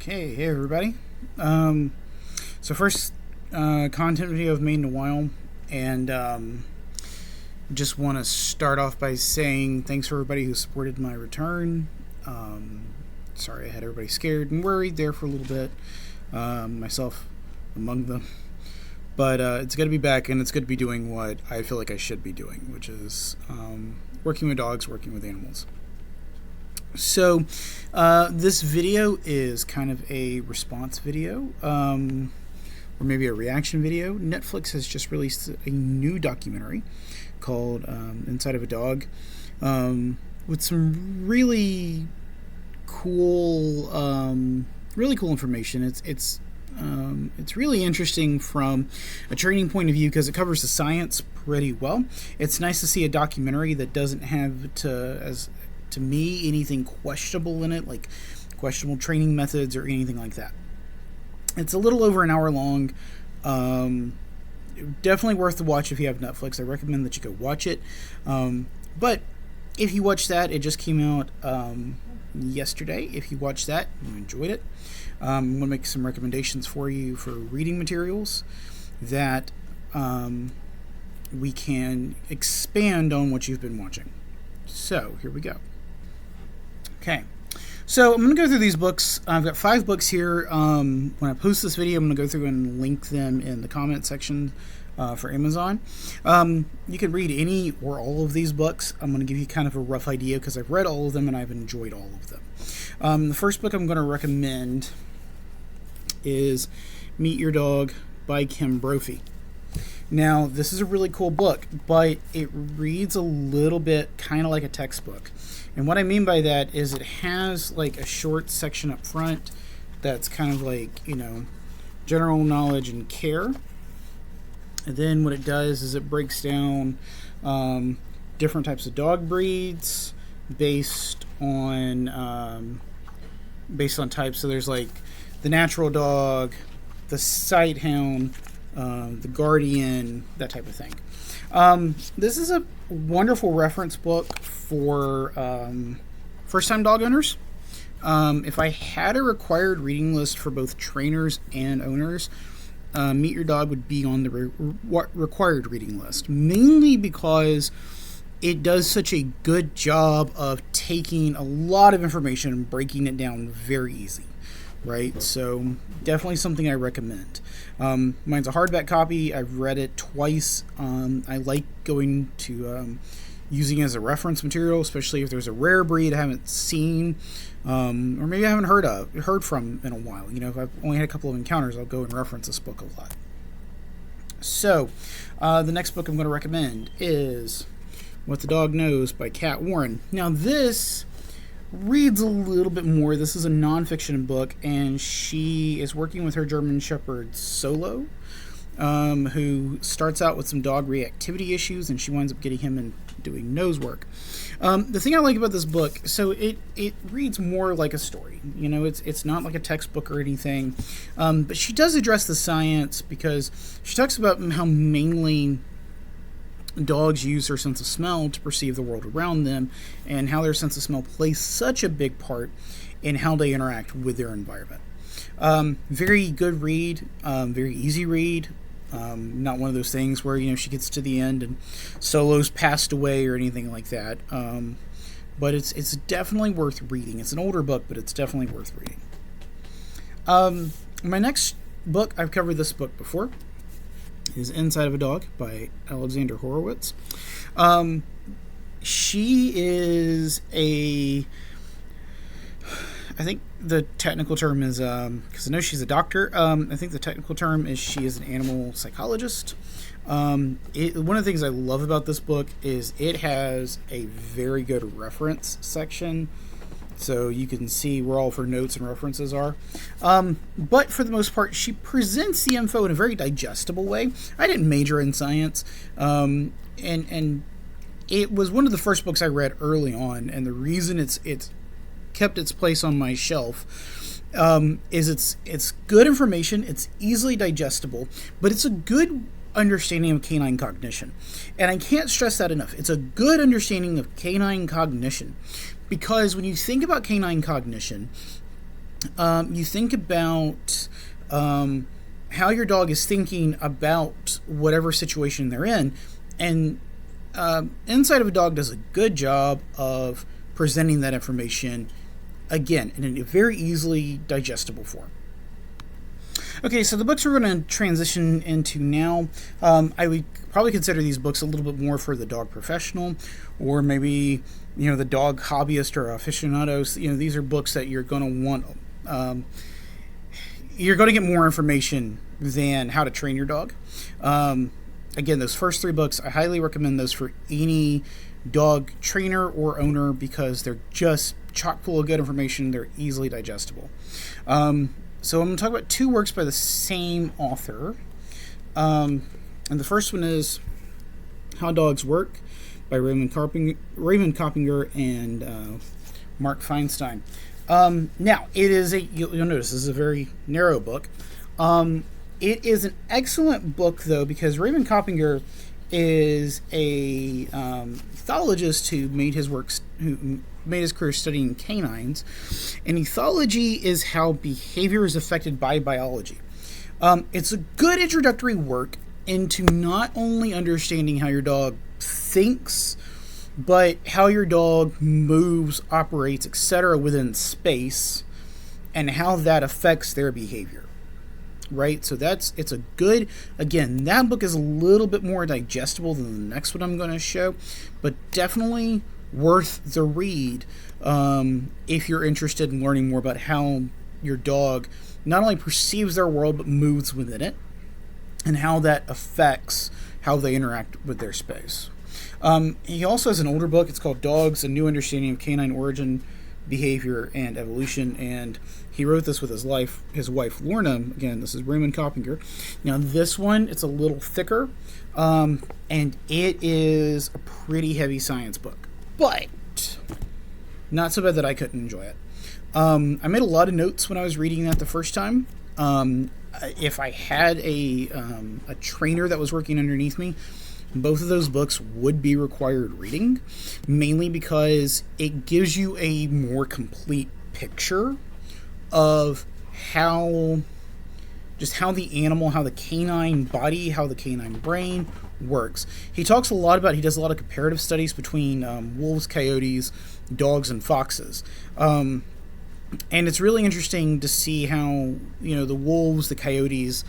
Hey everybody. So first content video I've made in a while, and just want to start off by saying thanks for everybody who supported my return. Sorry I had everybody scared and worried there for a little bit, myself among them. But it's good to be back, and it's good to be doing what I feel like I should be doing, which is working with dogs, working with animals. So this video is kind of a response video, or maybe a reaction video. Netflix has just released a new documentary called Inside of a Dog, with some really cool information. It's really interesting from a training point of view because it covers the science pretty well. It's nice to see a documentary that doesn't have to me anything questionable in it, like questionable training methods or anything like that. It's a little over an hour long. Definitely worth the watch if you have Netflix. I recommend that you go watch it. But if you watch that, it just came out yesterday. If you watch that, you enjoyed it. I'm going to make some recommendations for you for reading materials that we can expand on what you've been watching. So here we go. Okay, so I'm going to go through these books. I've got 5 books here. When I post this video, I'm going to go through and link them in the comment section for Amazon. You can read any or all of these books. I'm going to give you kind of a rough idea because I've read all of them and I've enjoyed all of them. The first book I'm going to recommend is Meet Your Dog by Kim Brophy. Now, this is a really cool book, but it reads a little bit kind of like a textbook. And what I mean by that is it has like a short section up front that's kind of like, general knowledge and care. And then what it does is it breaks down different types of dog breeds based on types. So there's like the natural dog, the sight hound, the guardian, that type of thing. This is a wonderful reference book for first-time dog owners. If I had a required reading list for both trainers and owners, Meet Your Dog would be on the required reading list, mainly because it does such a good job of taking a lot of information and breaking it down very easy. Right, so definitely something I recommend. Mine's a hardback copy. I've read it twice. I like going to using it as a reference material, especially if there's a rare breed I haven't seen, or maybe I haven't heard from in a while. If I've only had a couple of encounters, I'll go and reference this book a lot. So, the next book I'm going to recommend is What the Dog Knows by Kat Warren. Now, this reads a little bit more. This is a nonfiction book, and she is working with her German Shepherd Solo, who starts out with some dog reactivity issues, and she winds up getting him and doing nose work. The thing I like about this book, so it reads more like a story. It's not like a textbook or anything, but she does address the science because she talks about how mainly dogs use their sense of smell to perceive the world around them, and how their sense of smell plays such a big part in how they interact with their environment. Very good read, very easy read. Not one of those things where she gets to the end and Solo's passed away or anything like that. But it's definitely worth reading. It's an older book, but it's definitely worth reading. My next book, I've covered this book before, is Inside of a Dog by Alexandra Horowitz. She is I think the technical term is, because I know she's a doctor, I think the technical term is she is an animal psychologist. One of the things I love about this book is it has a very good reference section, so you can see where all of her notes and references are. But for the most part, she presents the info in a very digestible way. I didn't major in science, and it was one of the first books I read early on, and the reason it's kept its place on my shelf is it's good information, it's easily digestible, but it's a good understanding of canine cognition. And I can't stress that enough. It's a good understanding of canine cognition, because when you think about canine cognition, You think about how your dog is thinking about whatever situation they're in, and Inside of a Dog does a good job of presenting that information, again, in a very easily digestible form. Okay, so the books we're going to transition into now, I would probably consider these books a little bit more for the dog professional, or maybe the dog hobbyist or aficionados. These are books that you're going to want. You're going to get more information than how to train your dog. Again, those first 3 books, I highly recommend those for any dog trainer or owner because they're just chock full of good information. They're easily digestible. So I'm going to talk about 2 works by the same author. And the first one is How Dogs Work by Raymond Coppinger and Mark Feinstein. Now, it is you'll notice this is a very narrow book. It is an excellent book, though, because Raymond Coppinger is a ethologist who made his career studying canines, and ethology is how behavior is affected by biology. It's a good introductory work into not only understanding how your dog thinks, but how your dog moves, operates, etc. within space, and how that affects their behavior. Right? So it's a good, again, that book is a little bit more digestible than the next one I'm going to show, but definitely worth the read if you're interested in learning more about how your dog not only perceives their world but moves within it, and how that affects how they interact with their space. He also has an older book. It's called Dogs: A New Understanding of Canine Origin, Behavior, and Evolution, and he wrote this with his wife Lorna. Again, this is Raymond Coppinger. Now this one, it's a little thicker, and it is a pretty heavy science book, but not so bad that I couldn't enjoy it. I made a lot of notes when I was reading that the first time. If I had a trainer that was working underneath me, both of those books would be required reading, mainly because it gives you a more complete picture of how the animal, how the canine body, how the canine brain works. He does a lot of comparative studies between wolves, coyotes, dogs, and foxes. And it's really interesting to see how, the wolves, the coyotes,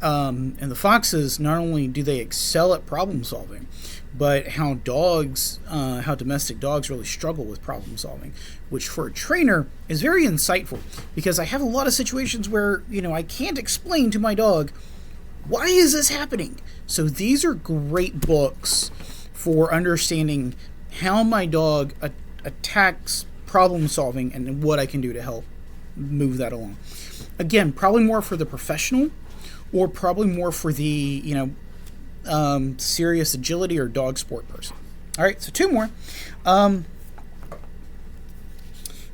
and the foxes, not only do they excel at problem solving, but how domestic dogs really struggle with problem solving, which for a trainer is very insightful, because I have a lot of situations where, I can't explain to my dog, why is this happening? So these are great books for understanding how my dog attacks problem solving and what I can do to help move that along. Again, probably more for the professional, or probably more for the, serious agility or dog sport person. All right, so 2 more.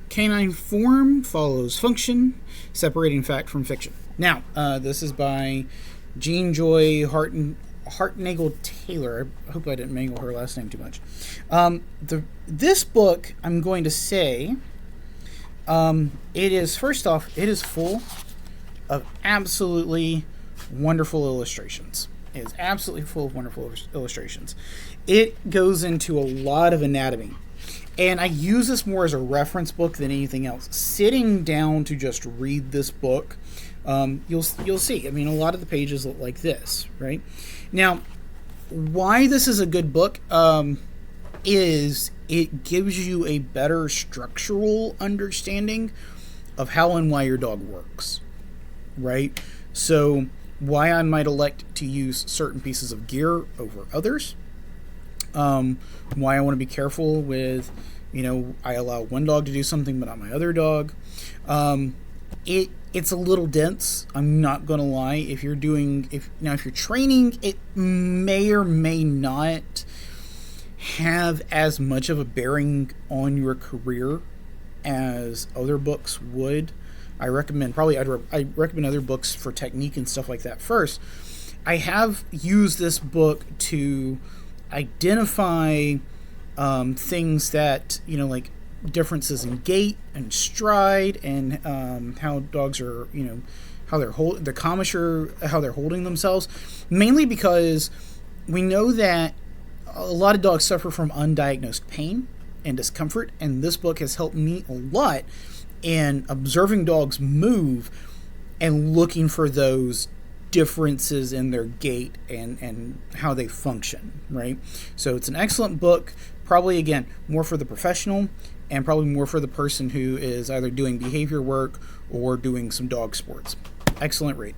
Canine Form Follows Function, Separating Fact from Fiction. Now, this is by Jean Joy Hartnagel Taylor. I hope I didn't mangle her last name too much. This book, I'm going to say, it is full of absolutely wonderful illustrations. It is absolutely full of wonderful illustrations. It goes into a lot of anatomy, and I use this more as a reference book than anything else. Sitting down to just read this book, you'll see. I mean, a lot of the pages look like this, right? Now, why this is a good book is it gives you a better structural understanding of how and why your dog works, right? So why I might elect to use certain pieces of gear over others, why I want to be careful with, I allow one dog to do something but not my other dog. It's a little dense, I'm not going to lie. If you're training, it may or may not have as much of a bearing on your career as other books would. I recommend other books for technique and stuff like that first. I have used this book to identify things that, like differences in gait and stride, and how dogs are, how they're the commissure, how they're holding themselves. Mainly because we know that a lot of dogs suffer from undiagnosed pain and discomfort, and this book has helped me a lot in observing dogs move and looking for those differences in their gait and how they function, right? So it's an excellent book, probably, again, more for the professional and probably more for the person who is either doing behavior work or doing some dog sports. Excellent read.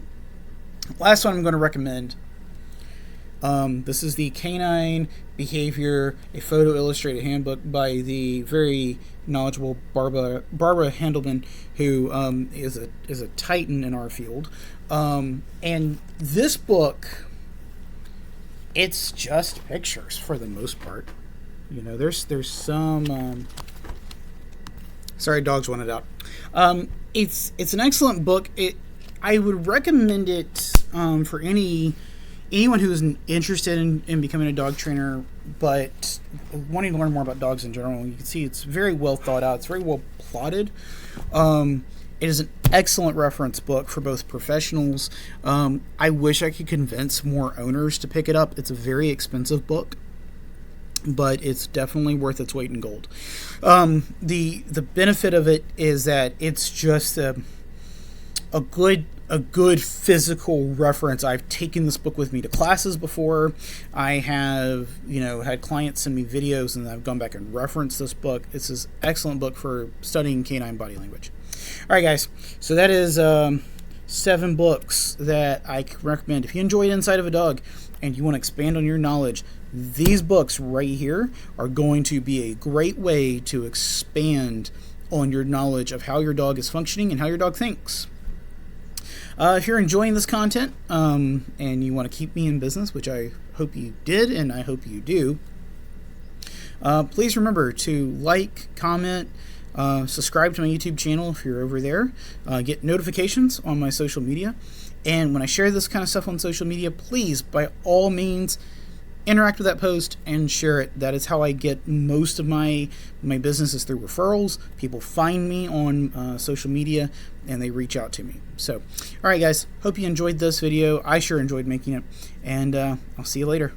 Last one I'm going to recommend. This is the Canine Behavior, a Photo Illustrated Handbook by the very knowledgeable Barbara Handelman, who is a titan in our field. And this book, it's just pictures for the most part. There's some. Sorry, dogs wanted out. It's an excellent book. I would recommend it for anyone who is interested in becoming a dog trainer, but wanting to learn more about dogs in general. You can see it's very well thought out. It's very well plotted. It is an excellent reference book for both professionals. I wish I could convince more owners to pick it up. It's a very expensive book, but it's definitely worth its weight in gold. The benefit of it is that it's just a good physical reference. I've taken this book with me to classes before. I have, had clients send me videos, and I've gone back and referenced this book. It's an excellent book for studying canine body language. All right, guys. So that is 7 books that I recommend. If you enjoyed Inside of a Dog and you want to expand on your knowledge, these books right here are going to be a great way to expand on your knowledge of how your dog is functioning and how your dog thinks. If you're enjoying this content and you want to keep me in business, which I hope you did and I hope you do, please remember to like, comment, subscribe to my YouTube channel if you're over there, get notifications on my social media, and when I share this kind of stuff on social media, please, by all means, interact with that post and share it. That is how I get most of my business, is through referrals. People find me on social media and they reach out to me. So, all right, guys, hope you enjoyed this video. I sure enjoyed making it, and I'll see you later.